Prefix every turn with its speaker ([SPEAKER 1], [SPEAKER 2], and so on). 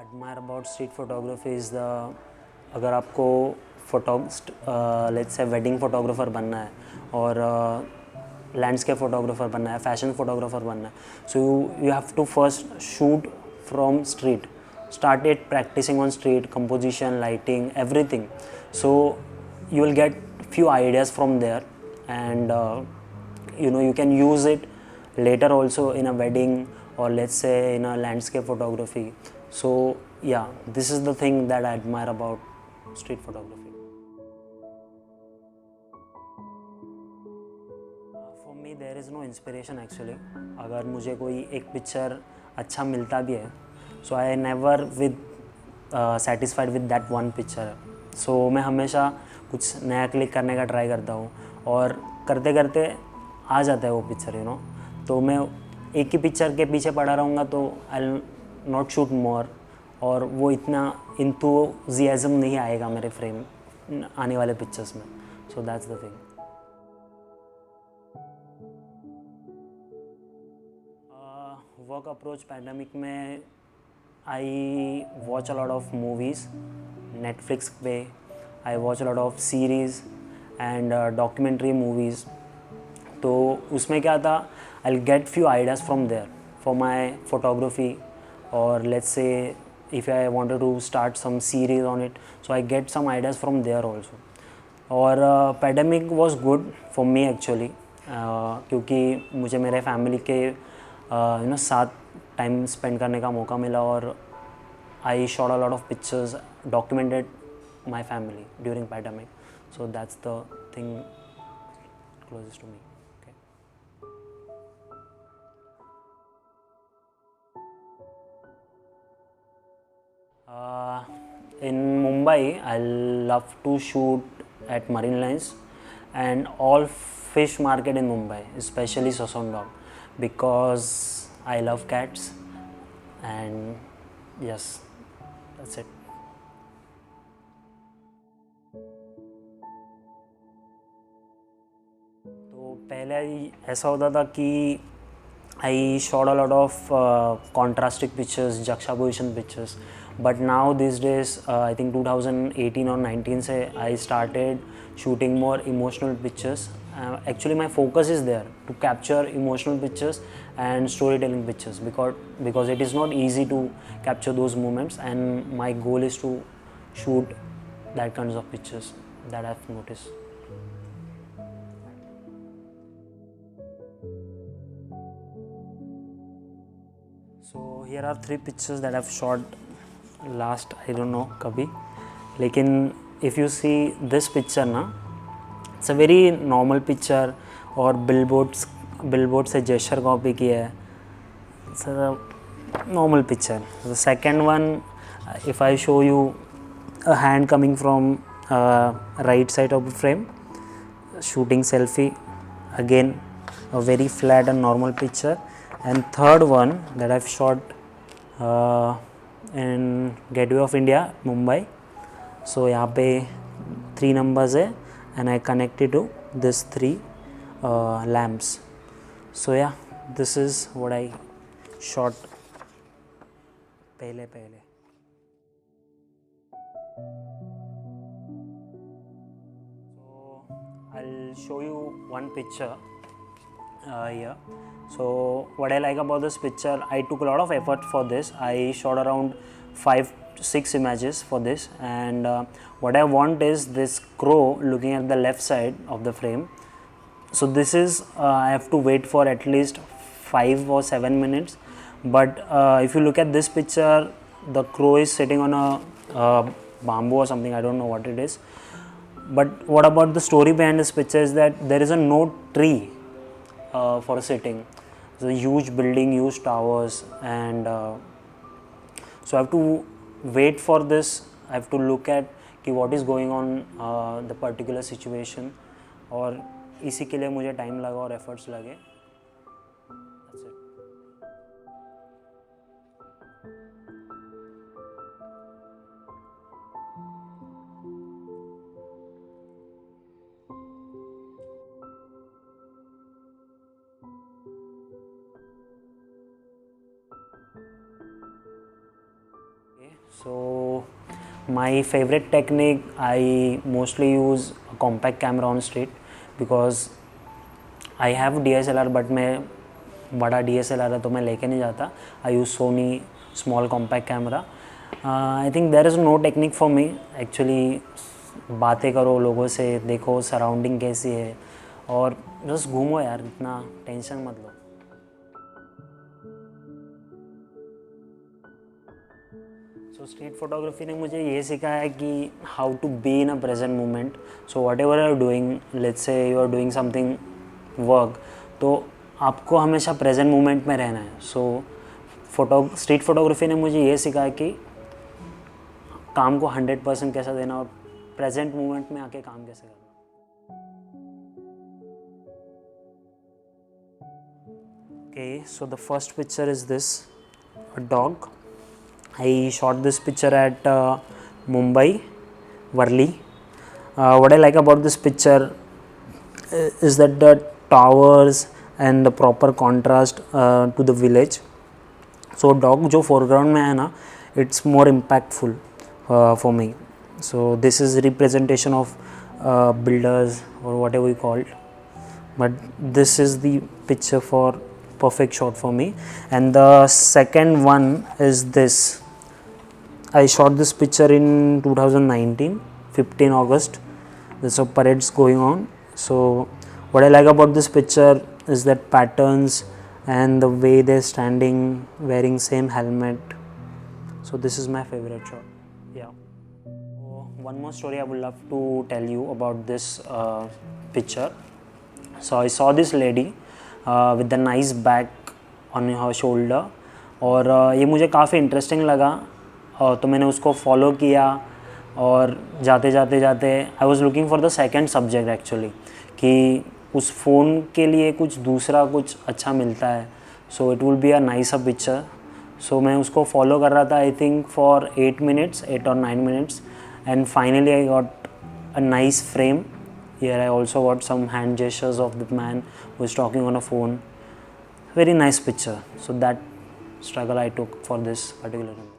[SPEAKER 1] Admire about street photography is the, अगर आपको let's say wedding photographer बनना है और लैंडस्केप फोटोग्राफर बनना है, फैशन फोटोग्राफर बनना है, so you have to first shoot from street, started practicing on street, composition, lighting, everything. So you will get few ideas from there, and you can use it later also in a wedding, or let's say in a landscape photography. So yeah, this is the thing that I admire about street photography. For me there is no inspiration actually. अगर मुझे कोई एक picture अच्छा मिलता भी है, so I never with satisfied with that one picture. So मैं हमेशा कुछ नया क्लिक करने का ट्राई करता हूँ, और करते करते आ जाता है वो पिक्चर तो मैं एक ही पिक्चर के पीछे पड़ा रहूँगा तो आई नॉट शूट मोर, और वो इतना इंथुजियाज्म नहीं आएगा मेरे फ्रेम आने वाले पिक्चर्स में. So that's the thing. Work approach pandemic में I watch a lot of movies Netflix पे. I watch a lot of series and documentary movies. तो उसमें क्या था, I get few ideas from there for my photography, और let's say if I wanted to start some series on it, so I get some ideas from there also. और pandemic was good for me actually, क्योंकि मुझे मेरे family के साथ time spend करने का मौका मिला, और I shot a lot of pictures, documented my family during pandemic. So that's the thing closest to me. In Mumbai, I love to shoot at Marine Lines and all fish market in Mumbai, especially Sosondog, because I love cats, and yes, that's it. तो पहले ऐसा होता था कि I shot a lot of contrastic pictures, juxtaposition pictures. But now these days, I think 2018 or 19 से I started shooting more emotional pictures. Actually, my focus is there to capture emotional pictures and storytelling pictures, because it is not easy to capture those moments, and my goal is to shoot that kinds of pictures that I've noticed. So here are 3 pictures that I've shot last, I don't know कभी, लेकिन if you see this picture ना, it's a very normal picture, और billboard से gesture copy किया है. It's a normal picture. The second one, if I show you a hand coming from right side of the frame, shooting selfie, again a very flat and normal picture. And third one that I've shot in Gateway of India, Mumbai. So यहाँ पे 3 numbers है, and I connected to this 3 lamps. So yeah, this is what I shot पहले. So I'll show you one picture here. So what I like about this picture, I took a lot of effort for this. I shot around 5-6 images for this, and what I want is this crow looking at the left side of the frame. So this is I have to wait for at least 5 or 7 minutes. But if you look at this picture, the crow is sitting on a bamboo or something, I don't know what it is. But what about the story behind this picture is that there is no tree for sitting. It's a huge building, huge towers, and so I have to wait for this. I have to look at कि what is going on the particular situation, और इसी के लिए मुझे time लगा और efforts लगे. That's it. So my favorite technique, I mostly use a compact camera on street because I have DSLR but मैं बड़ा DSLR है तो मैं लेके नहीं जाता. I use Sony small compact camera. I think there is no technique for me. Actually बातें करो लोगों से, देखो सराउंडिंग कैसी है और बस घूमो यार, इतना टेंशन मत लो. सो स्ट्रीट फोटोग्राफी ने मुझे ये सिखाया है कि how to be in a present moment. So whatever are doing, let's say you are doing something work, तो आपको हमेशा प्रेजेंट मोमेंट में रहना है. सो स्ट्रीट फोटोग्राफी ने मुझे ये सिखाया कि काम को 100% कैसा देना और प्रेजेंट मोमेंट में आके काम कैसे करना. Okay, so the first picture is this, a dog. I shot this picture at Mumbai, Worli. What I like about this picture is that the towers and the proper contrast to the village. So dog जो foreground में है ना, it's more impactful for me. So this is representation of builders or whatever you call it. But this is the picture for perfect shot for me. And the second one is this. I shot this picture in 2019, 15 August. There's a parades going on. So what I like about this picture is that patterns and the way they're standing, wearing same helmet. So this is my favorite shot. Yeah. So one more story I would love to tell you about this picture. So I saw this lady with the nice bag on her shoulder और ये मुझे काफ़ी interesting लगा तो मैंने उसको follow किया और जाते जाते I was looking for the second subject actually कि उस फ़ोन के लिए कुछ दूसरा कुछ अच्छा मिलता है. So it will be a nice a picture. So मैं उसको फॉलो कर रहा था I think for 8 or 9 minutes and finally I got a nice frame. Here I also got some hand gestures of the man who is talking on a phone. Very nice picture. So that struggle I took for this particular one.